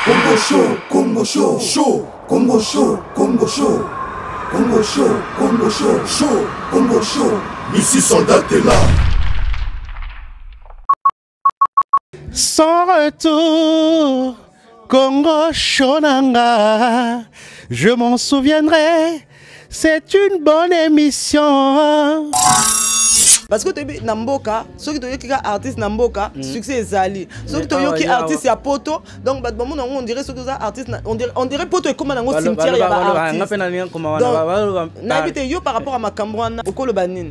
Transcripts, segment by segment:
Congo Show, Congo Show, Show, Congo Show, Congo Show, Congo Show, Congo Show, Show, Congo Show. Missy Soldat est là. Sans retour, Congo Show Nanga, je m'en souviendrai, c'est une bonne émission. Parce que tu es Namboka, ceux qui sont artistes Namboka, succès est Zali. Ceux qui sont artistes à Poto, donc on dirait ceux qui sont artistes, on dirait Poto est comme un cimetière, il y a des artistes. Donc, par rapport à ma Cambouane, beaucoup le banin.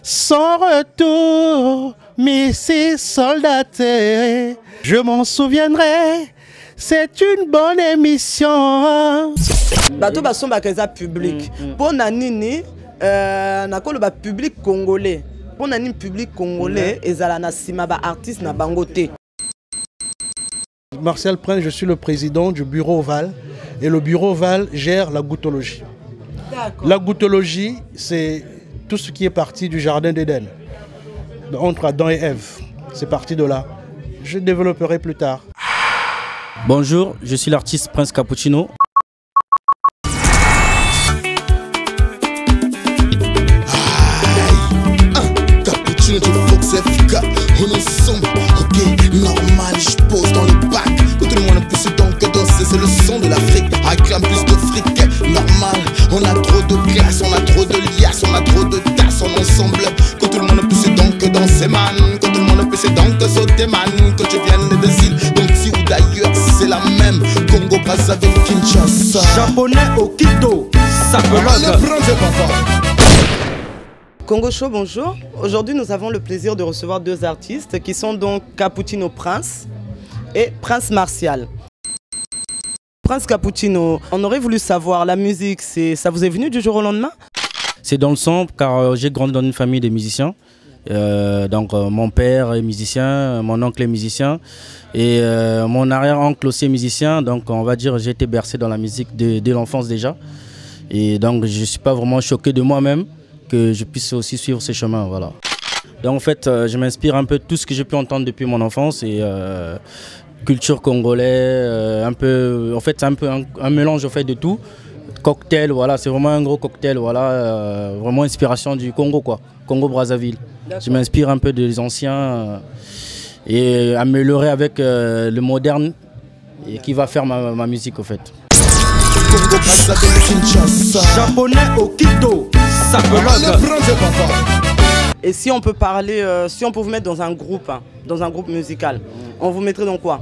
Sans retour, Missy Soldat, je m'en souviendrai, c'est une bonne émission. Bateau bason bakeza public. Pour nanini, nakolo ba public congolais. Pour nanini public congolais, ezala na sima ba artiste na bangote. Martial Prince, je suis le président du bureau Val et le bureau Val gère la goutologie. La goutologie, c'est tout ce qui est parti du jardin d'Éden, entre Adam et Ève. C'est parti de là. Je développerai plus tard. Bonjour, je suis l'artiste Prince Cappuccino. Cappuccino, tu faut que c'est efficace. On est ensemble, ok, normal, je pose dans le bac. Que tout le monde puisse donc danser, c'est le son de l'Afrique. Réclame plus de fric, normal. On a trop de glace, on a trop de liasses, on a trop de tasses en ensemble. Que tout le monde puisse donc danser, man. Que tout le monde puisse donc sauter, man. Que tu viennes des îles, donc si ou d'ailleurs, c'est la même. Congo, Brazzaville, Kinshasa. Japonais au Quito, ça peut Congo Show, bonjour. Aujourd'hui, nous avons le plaisir de recevoir deux artistes qui sont donc Cappuccino Prince et Prince Martial. Prince Cappuccino, on aurait voulu savoir, la musique, ça vous est venu du jour au lendemain? C'est dans le sang car j'ai grandi dans une famille de musiciens. Donc mon père est musicien, mon oncle est musicien et mon arrière-oncle aussi est musicien. Donc on va dire j'ai été bercé dans la musique dès l'enfance déjà. Et donc je ne suis pas vraiment choqué de moi-même que je puisse aussi suivre ces chemins. Voilà. Donc en fait je m'inspire un peu de tout ce que j'ai pu entendre depuis mon enfance et culture congolaise, un peu, en fait c'est un peu un mélange en fait, de tout. Cocktail, voilà, c'est vraiment un gros cocktail, voilà, vraiment inspiration du Congo quoi, Congo-Brazzaville. Je m'inspire un peu des anciens et améliorer avec le moderne et qui va faire ma musique en fait. Japonais au Quito, ça peut Et si on peut parler, si on peut vous mettre dans un groupe musical, on vous mettrait dans quoi?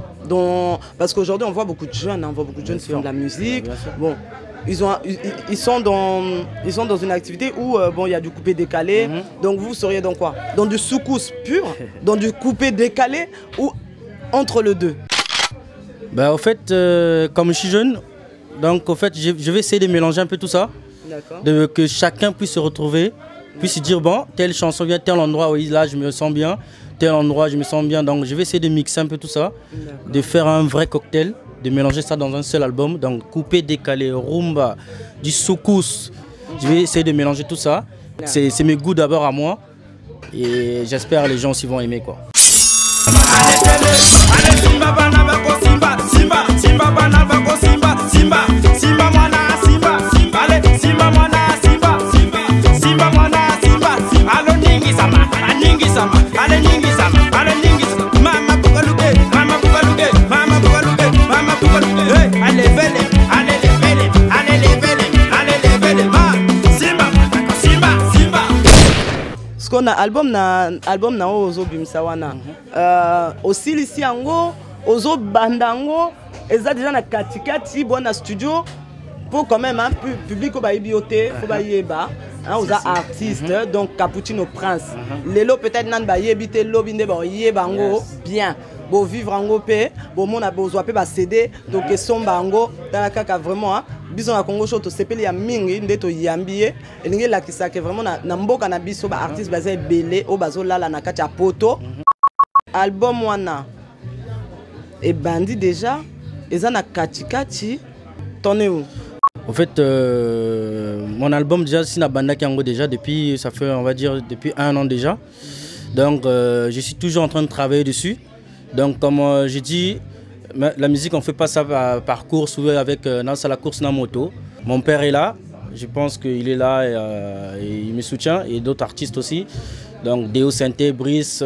Parce qu'aujourd'hui on voit beaucoup de jeunes, on voit beaucoup de jeunes qui font de la musique. Bon, ils sont dans une activité où bon, il y a du coupé décalé. Donc vous seriez dans quoi? Dans du soukous pur, dans du coupé décalé ou entre les deux? Bah, au fait, comme je suis jeune, donc en fait, je vais essayer de mélanger un peu tout ça, que chacun puisse se retrouver, puisse se dire bon, telle chanson vient, tel endroit, oui, là je me sens bien, tel endroit je me sens bien. Donc je vais essayer de mixer un peu tout ça, de faire un vrai cocktail, de mélanger ça dans un seul album. Donc coupé, décalé, rumba, du soukous. Je vais essayer de mélanger tout ça. C'est mes goûts d'abord à moi et j'espère que les gens aussi vont aimer quoi. Parce qu'on a album na ozo bimsawana. Aussi ici ango ozo bandango eza déjà na katikati bona studio pour quand même un public au baibioté faut bayeba aux artistes donc Cappuccino Prince. Lelo peut-être nan bayebité lobinde ba yebango bien. Bo vivre en paix, bo mona besoin pe ba CD donc somba ngo dans la kaka vraiment biso na Congo Show to sepeli ya mingi ndeto yambie elingi la kisake vraiment na mboka na biso ba artiste baza belé o bazo lala na kati ya poto. Album wana et bandi déjà eza na katikati tourné où? En fait mon album déjà c'est na banda kiango déjà depuis ça fait on va dire depuis 1 an déjà. Donc je suis toujours en train de travailler dessus. Donc comme je dis la musique, on ne fait pas ça par course ou avec la course dans la moto. Mon père est là, je pense qu'il est là et il me soutient, et d'autres artistes aussi. Donc Deo Synthé, Brice,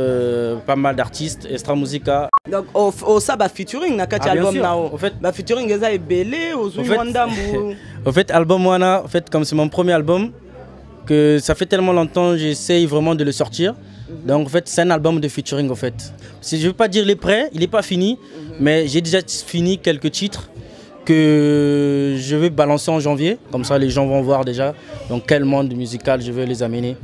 pas mal d'artistes, Extra Musica. Donc au ça ba featuring na kati album nao. En fait, ba featuring eza ebele ozu wandambu. En fait, album wana, en fait comme c'est mon premier album, que ça fait tellement longtemps, j'essaye vraiment de le sortir. Donc en fait, c'est un album de featuring en fait. Si je veux pas dire il est prêt, il n'est pas fini, mais j'ai déjà fini quelques titres que je vais balancer en janvier. Comme ça, les gens vont voir déjà dans quel monde musical je vais les amener.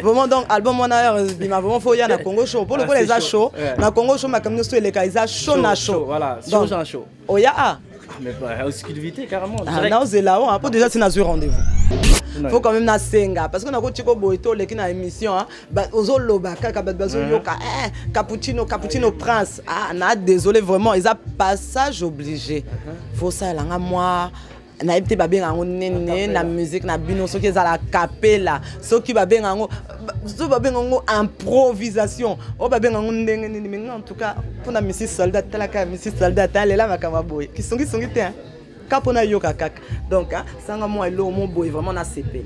Vraiment donc album wana bima vraiment faut y a na Congo show pour le coup les a show na Congo show ma comme nous les cas show na show voilà show en show oh ya ah mais pas exclusivité carrément na là on après déjà c'est na rendez-vous faut quand même na senga parce que na ko tiko boito les qui na émission ba ozo loba kaka ba bazo yoka cappuccino prince ah na désolé vraiment ils a passage obligé faut ça là moi na été ba benga nene na musique na bino soki za la capella soki ba benga ngo so ba benga ngo improvisation o ba benga ngo ndenge nini mais en tout cas pour na Mrs Soldat tala ka Mrs Soldat tala la makama boy ki songi te kapona yoka kaka donc sanga moi lo mon boy vraiment na CP.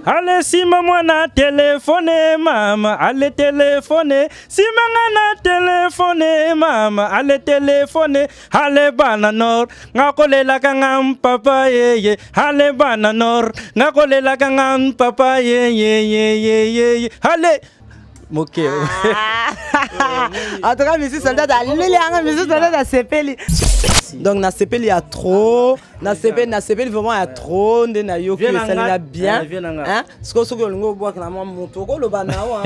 Allez si maman na téléphoné maman, allez téléphoner. Si maman na téléphoné maman, allez téléphoner. Allez bananor, ngakole la kangam papa ye. Allez bananor, ngakole la kangam papa ye. Allez. Ok. En tout cas, Monsieur Soldat a Monsieur Soldat a CP. Donc na CP il y a trop, na CP vraiment il y a trop de na yo qui ça l'a bien. Hein? Ce que ce ngo bois na moto ko lo banao hein.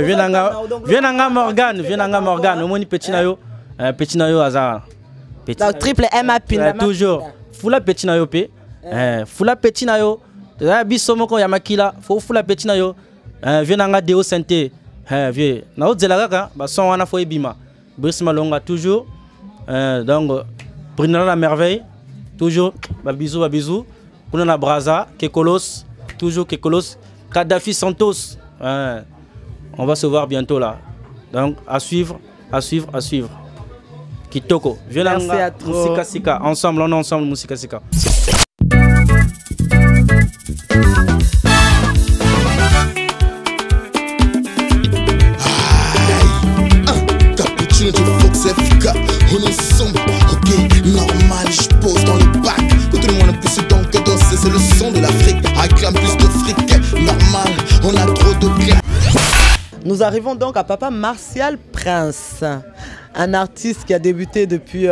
Viens Morgan, au moins petit na yo azar. Donc triple M a pin toujours. Fula petit na yo pe. Fula petit na yo. Da biso moko ya makila, faut fula petit na yo. Viens Deo Synthé. Viens. Na ozela kaka ba son wana fo ebima. Brice Malonga toujours. Donc, Bruno la merveille, toujours, bisous. Bruno la Braza, Kekolos, toujours Kekolos, Kadhafi Santos. On va se voir bientôt là. Donc, à suivre. Kitoko. Merci à toi. Musika Sika. Ensemble, on est ensemble, Musika Sika. On est sombre, ok, normal, je pose dans le bac. Que tout le monde puisse donc danser, c'est le son de l'Afrique. Réclame plus de fric, normal, on a trop de bien. Nous arrivons donc à Papa Martial Prince, un artiste qui a débuté depuis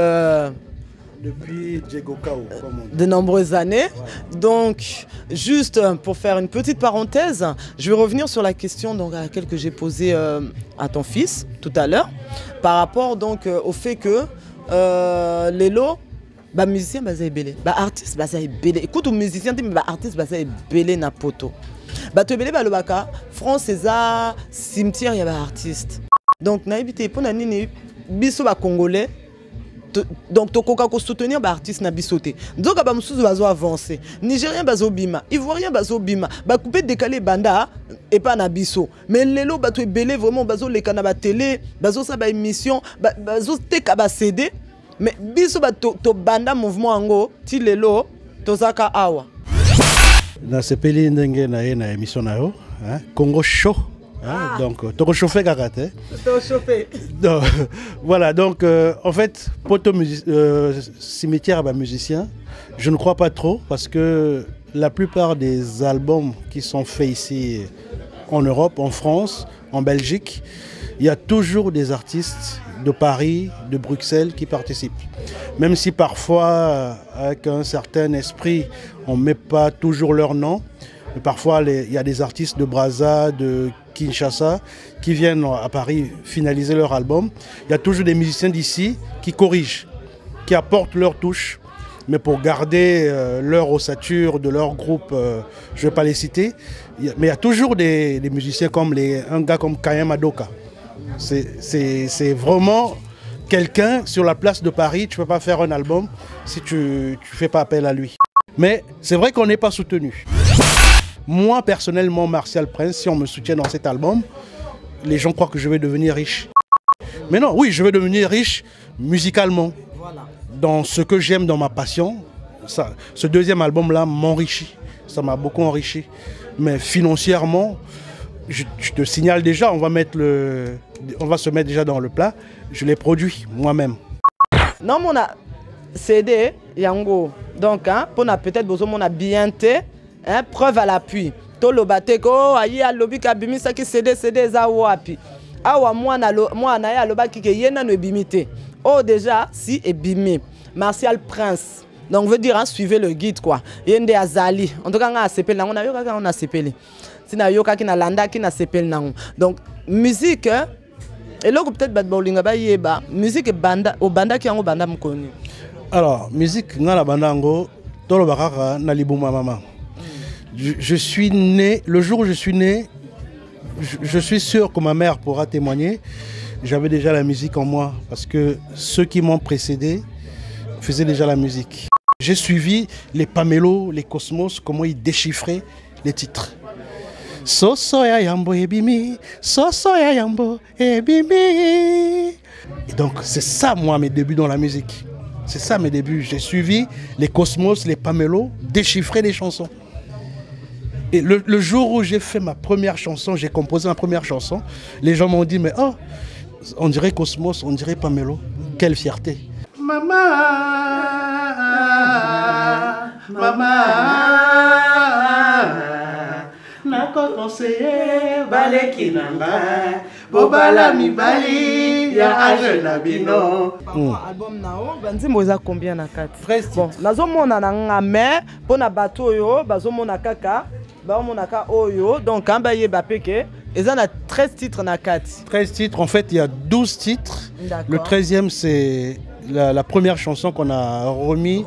Diego Cao, de nombreuses années. Ouais. Donc, juste pour faire une petite parenthèse, je vais revenir sur la question donc, à laquelle j'ai posée à ton fils tout à l'heure, par rapport donc au fait que les lots, bah musicien bah c'est belé, bah artiste bah c'est belé. Écoute, musicien bah artiste bah c'est belé na poto. Bah tu belé bah le baka, France c'est ça, cimetière y a bah artiste. Donc na habité pour na nini biso bah congolais. Donc tu peux soutenir les artistes na bisoté. Donc ba musuzu bazo avancer. Nigérien bazo bima, Ivoirien bazo bima, ba couper décaler banda et pas na biso. Mais lelo ba tu belé vraiment bazo les canaba télé, bazo sa ba émission, bazo te ka ba CD. Mais biso ba to banda mouvement ango ti lelo tozaka awa. Na sepeli ndenge na ye na émission na yo, hein, Congo Show. Ah. Donc, tu as chauffé karaté. Voilà, donc en fait, poto cimetière à musicien, je ne crois pas trop parce que la plupart des albums qui sont faits ici en Europe, en France, en Belgique, il y a toujours des artistes de Paris, de Bruxelles qui participent. Même si parfois, avec un certain esprit, on ne met pas toujours leur nom. Mais parfois, il y a des artistes de Brazza, de Kinshasa, qui viennent à Paris finaliser leur album. Il y a toujours des musiciens d'ici qui corrigent, qui apportent leur touche. mais pour garder leur ossature de leur groupe, je ne vais pas les citer. Mais il y a toujours des musiciens comme un gars comme Kaya Madoka. C'est vraiment quelqu'un sur la place de Paris, tu ne peux pas faire un album si tu ne fais pas appel à lui. Mais c'est vrai qu'on n'est pas soutenu. Moi, personnellement, Martial Prince, si on me soutient dans cet album, les gens croient que je vais devenir riche. Mais non, oui, je vais devenir riche musicalement. Voilà. Dans ce que j'aime, dans ma passion. Ce deuxième album-là m'enrichit. Ça m'a beaucoup enrichi. Mais financièrement, je te signale déjà, on va se mettre déjà dans le plat. Je l'ai produit moi-même. Non, mon CD, Yango. Donc, hein, pour peut-être besoin mon bien té, hein, preuve à l'appui. To lo bateko, ayi a lobi kabimi sa ki CD za wapi. Awa moi na ya loba ki ke yena no bimité. Oh déjà si et bimé. Martial Prince. Donc veut dire hein, suivez le guide quoi. Yende azali. En tout cas on a sepel na on a yoka on a sepelé. Si na yoka ki na landa ki na sepel na. Donc musique hein, et là peut-être bad bowling ba yeba. Musique banda au banda ki yango banda mkoni. Alors musique ngala bandango tolo bakaka na libuma mama. Je suis né, le jour où je suis né, je suis sûr que ma mère pourra témoigner. J'avais déjà la musique en moi parce que ceux qui m'ont précédé faisaient déjà la musique. J'ai suivi les Pamelo, les Cosmos, comment ils déchiffraient les titres. Soso ya yambo ebimi, soso ya yambo ebimi. Et donc c'est ça moi mes débuts dans la musique. C'est ça mes débuts. J'ai suivi les Cosmos, les Pamelo, déchiffrer les chansons. Et le jour où j'ai fait ma première chanson, j'ai composé ma première chanson, les gens m'ont dit, mais oh, on dirait Cosmos, on dirait Pamelo. Quelle fierté. Maman, maman, nako conseiller baleki nanga, bobala mibali ya age na bino. Album nao, banzi moza combien na 4? Bon, nazo mona na mais pour na bateau yo, bazo mona kaka. Oyo, donc quand il y a 13 titres na 4. 13 titres, en fait il y a 12 titres. Le 13e c'est la première chanson qu'on a remise.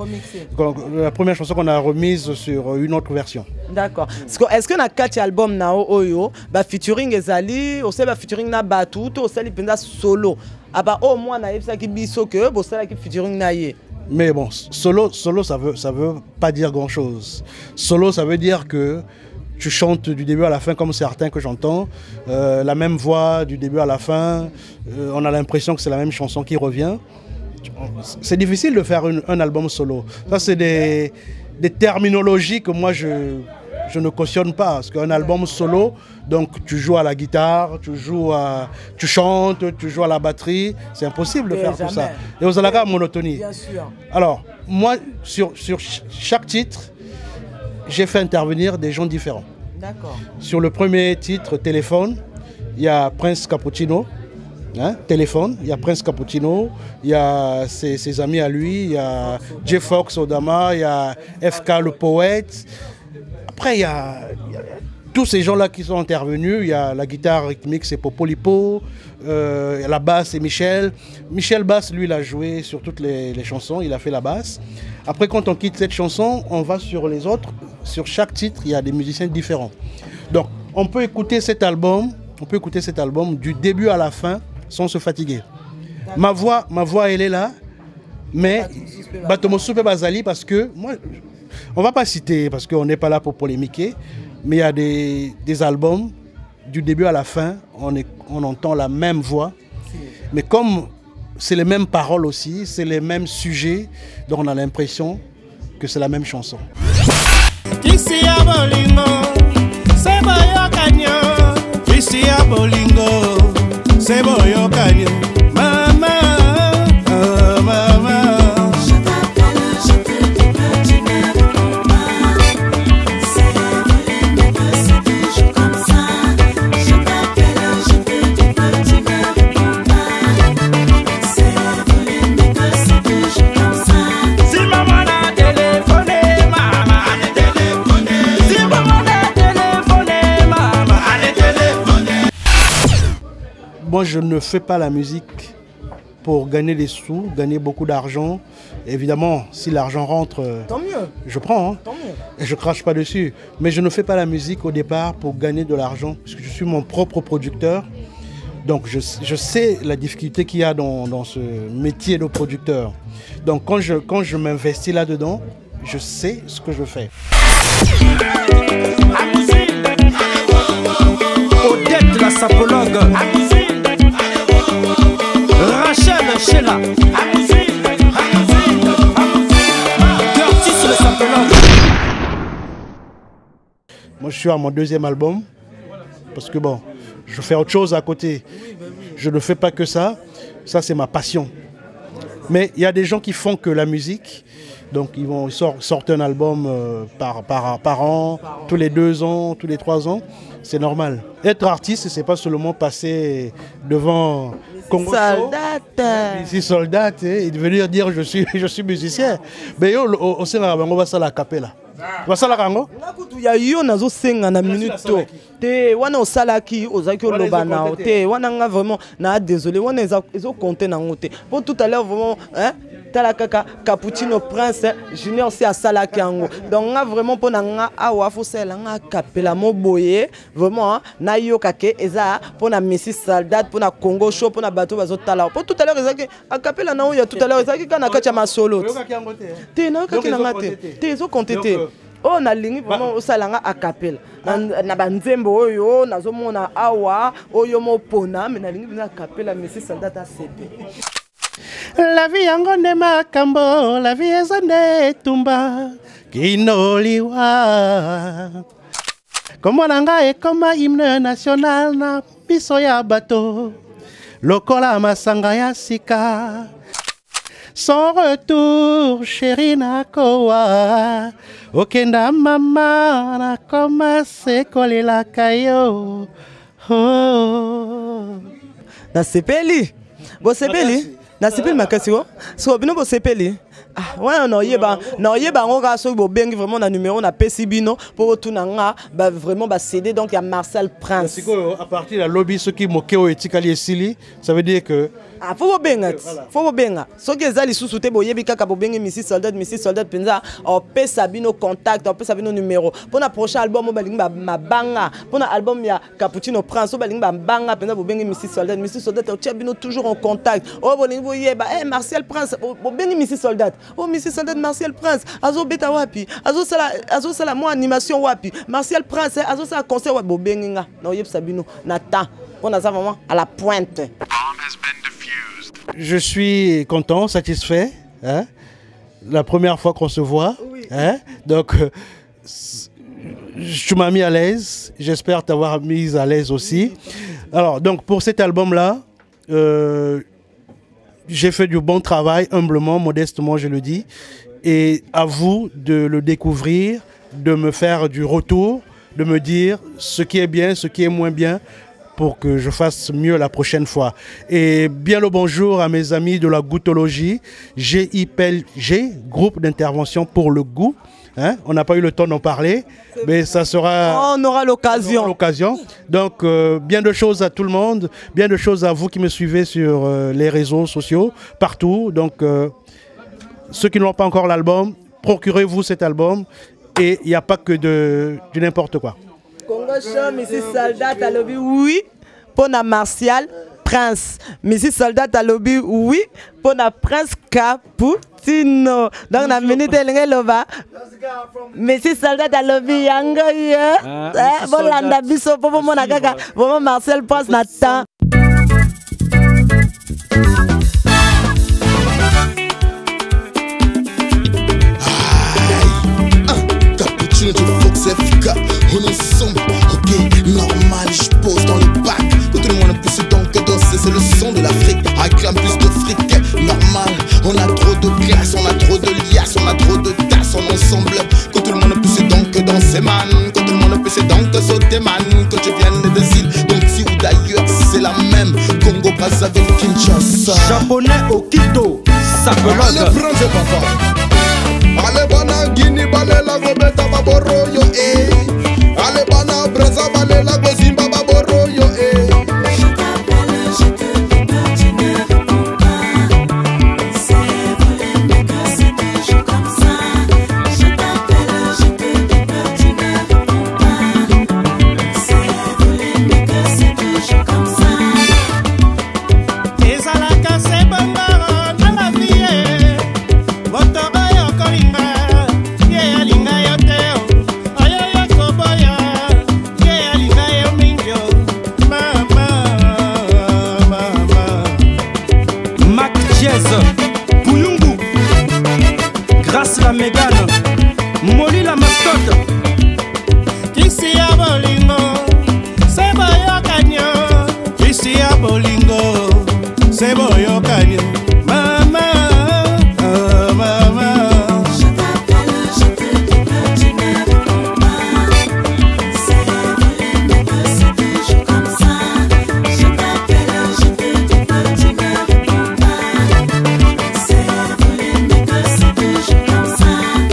La première chanson qu'on a remise sur une autre version. D'accord. Est-ce que na 4 albums na Oyo, ba featuring ezali, aussi ba featuring na Batu, to aussi penza solo. Aba au moins na yebsa ki biso que bo sala ki featuring na ye. Mais bon, solo ça veut pas dire grand chose. Solo ça veut dire que tu chantes du début à la fin comme certains que j'entends, la même voix du début à la fin, on a l'impression que c'est la même chanson qui revient. C'est difficile de faire un album solo. Ça c'est des terminologies que moi je ne cautionne pas. Parce qu'un album solo, donc tu joues à la guitare, tu chantes, tu joues à la batterie, c'est impossible de faire tout ça. Et vous avez la monotonie. Bien sûr. Alors, moi, sur chaque titre, j'ai fait intervenir des gens différents. D'accord. Sur le premier titre, Téléphone, il y a Prince Cappuccino. Hein, Téléphone, il y a Prince Cappuccino, il y a ses amis à lui, il y a J Fox Odama, il y a FK le poète. Après, il y a tous ces gens-là qui sont intervenus. Il y a la guitare rythmique, c'est Popolipo. La basse, c'est Michel. Michel Basse, lui, il a joué sur toutes les chansons. Il a fait la basse. Après, quand on quitte cette chanson, on va sur les autres. Sur chaque titre, il y a des musiciens différents. Donc, on peut écouter cet album du début à la fin sans se fatiguer. Ma voix, elle est là. Mais Batomosupe Bazali, parce que moi, on ne va pas citer, parce qu'on n'est pas là pour polémiquer, mais il y a des albums, du début à la fin, on entend la même voix. Mais comme c'est les mêmes paroles aussi, c'est les mêmes sujets, donc on a l'impression que c'est la même chanson. Moi, je ne fais pas la musique pour gagner des sous, gagner beaucoup d'argent. Évidemment, si l'argent rentre, tant mieux. Je prends. Hein. Tant mieux. Et je crache pas dessus. Mais je ne fais pas la musique au départ pour gagner de l'argent, parce que je suis mon propre producteur. Donc je sais la difficulté qu'il y a dans ce métier de producteur. Donc quand je m'investis là-dedans, je sais ce que je fais. Odette la sapologue, Rachel Sheila, Curtis le sapologue. Moi je suis à mon deuxième album, parce que bon, je fais autre chose à côté. Je ne fais pas que ça. Ça, c'est ma passion. Mais il y a des gens qui font que la musique. Donc, ils sortent un album par an, tous les 2 ans, tous les 3 ans. C'est normal. Être artiste, c'est pas seulement passer devant Congo Soldate. Ici, soldate, et venir dire je suis musicien. Mais on va ça la capella. Wasala kango? Ya yo nazo senga na minute to. Te wana osalaki ozaki oloba na te wana nga vraiment na désolé wana ezo compter na ngote. Pour tout à l'heure vraiment hein tala kaka Cappuccino Prince Junior si asalaki yango. Donc nga vraiment pour na nga awa fo sala nga kapela mo boye vraiment na yo kake eza pour na Messi Soldat pour na Congo show pour na bateau bazo tala. Pour tout à l'heure ezaki akapela na ya tout à l'heure ezaki kana kacha ma solo. Te na kaki na ngate. Te ezo compter te. Oh na lingi vraiment osalanga acapella na banzembo oyo nazomona awa oyo mopona mais na lingi na acapella Messi Soldat a cédé. La vie yango nde makambo, la vie ezande tumba kinoliwa. Kombo nanga ekoma hymne national na biso ya bato lokola masanga ya sika. Son retour, chérie Nakoa, okenda mama na commencé coller la caillou. Oh. Na sepeli, bo sepeli, na sepeli makasi wo, so bino bo sepeli. Ah, ouais, non, yeba on ga so bo bengi vraiment na numéro na PC bino pour tout nga ba vraiment ba céder donc il y a Marcel Prince. C'est quoi à partir de la lobby ceux qui mokeo etikali esili, ça veut dire que ah faut benga so que ezali susu te boyebi kaka bo bengi Messi Soldat penza on peut sabino contact on peut sabino numéro pour na prochain album ba linga mabanga pour na album ya Cappuccino Prince ba linga banga penza bo bengi Messi Soldat o tchabino toujours en contact oh bo linga boyeba eh Marcel Prince bo bengi Messi Soldat oh Messi Soldat Marcel Prince azo beta wapi azo sala mo animation wapi Marcel Prince azo sala concert wapi bo bengi nga na oyeb sabino na temps on a ça vraiment à la pointe. Je suis content, satisfait. Hein? La première fois qu'on se voit. Oui. Hein? Donc, tu m'as mis à l'aise. J'espère t'avoir mis à l'aise aussi. Alors, donc, pour cet album-là, j'ai fait du bon travail, humblement, modestement, je le dis. Et à vous de le découvrir, de me faire du retour, de me dire ce qui est bien, ce qui est moins bien, pour que je fasse mieux la prochaine fois. Et bien le bonjour à mes amis de la goûtologie, GIPLG, groupe d'intervention pour le goût. Hein? On n'a pas eu le temps d'en parler, mais ça sera... On aura l'occasion. Donc, bien de choses à tout le monde, bien de choses à vous qui me suivez sur les réseaux sociaux, partout. Donc, ceux qui n'ont pas encore l'album, procurez-vous cet album. Et il n'y a pas que du n'importe quoi. Congo Show, Messi Soldat à lobby, oui. Pour na Martial Prince. Messi Soldat à lobby, oui. Pour na Prince Cappuccino. Donc, na minute loba. Messi Soldat à lobby, yango ye. Bon, landa biso, pour mon agaga. Bon, Martial Prince na temps. Cappuccino, tu faut que c'est efficace. On est sombre, ok, normal, je pose dans le bac. Que tout le monde puisse donc danser, c'est le son de l'Afrique. Réclame plus de fric, normal. On a trop de glace, on a trop de liasses, on a trop de tasses en ensemble. Que tout le monde puisse donc danser, man. Que tout le monde puisse donc sauter, man. Que tu viennes des îles, donc si ou d'ailleurs, c'est la même. Congo, Brazzaville, Kinshasa. Japonais au Quito, sapologue. Allez, prends papa. Allez, bana, Guinée, balela, gobeta, baboro, yo, eh. Ale bana Brazza bale la gozimba baboro yo eh. Sebo yokanyo mama, oh mama. Je t'appelle, je te dis que tu n'aimes pas. C'est voulu, mais que c'est toujours comme ça. Je t'appelle, je te dis que tu n'aimes pas. C'est voulu, mais que c'est toujours comme ça.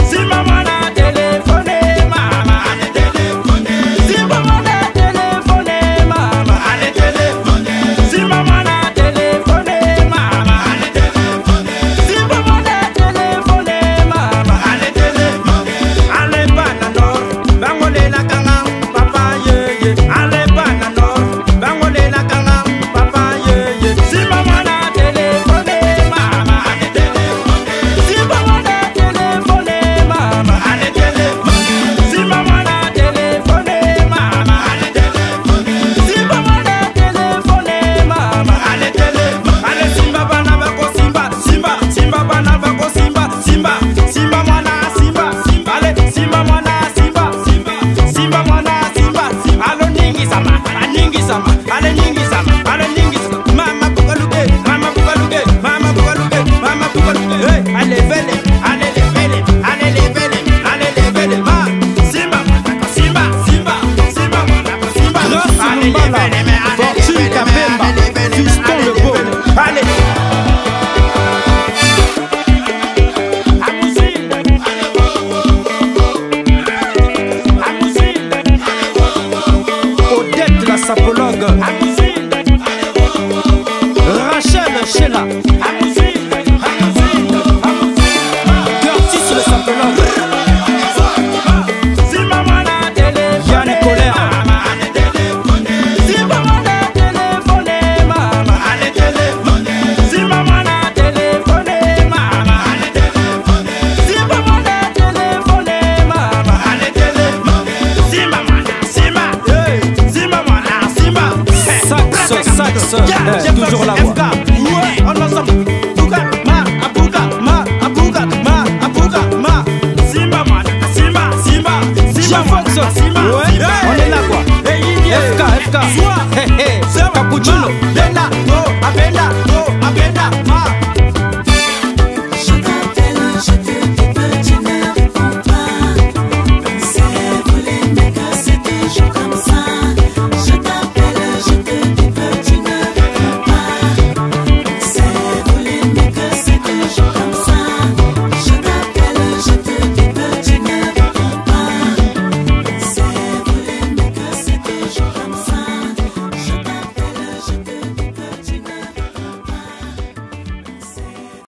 Si maman a téléphoné, maman, allez téléphoner. Si maman a téléphoné, maman, allez téléphoner. Si maman a téléphoné, maman, allez téléphoner. Si maman a téléphoné, maman, allez téléphoner. Allez bananor, bangole la kanga, papa yeye. Allez bananor, bangole la kanga, papa yeye. Si maman a téléphoné, maman, allez téléphoner. Si maman a téléphoné, maman, allez téléphoner. Si maman a téléphoné, maman, allez téléphoner. Si maman a téléphoné, maman, allez téléphoner. Allez simba bana bako simba, simba, simba bana bako simba, simba, simba mwana simba, simba. Allez simba mwana simba, simba, simba mwana simba, simba. Alo ningi sama, aningi sama, ale ningi sama, ale ningi sama. Mama bukaluke, mama bukaluke, mama bukaluke, mama bukaluke. Hey, allez vele, allez le vele, allez le vele, allez le vele. Ma simba mwana simba, simba, simba mwana simba. Allez le vele, mais Fortune Kabemba, fiston le beau. allez. Amousine, Amousine, Odette la sapologue, Amousine, Rachel Sheila, Amousine, Amousine, Curtis le sapologue. Si maman a téléphoné, Yann Colère, maman allez téléphoner. Si maman a téléphoné, maman allez téléphoner. Si maman a téléphoné, maman allez téléphoner. Si maman a téléphoné, maman allez téléphoner. Si maman a Simba, si maman a Simba. Sax, toujours la voix. Ouais, on ensemble. Bouga, ma, abouga, ma, abouga, ma, abouga, ma. Simba, man, Simba, Simba, Simba, Fox, Simba, on est là quoi. FK, Cappuccino.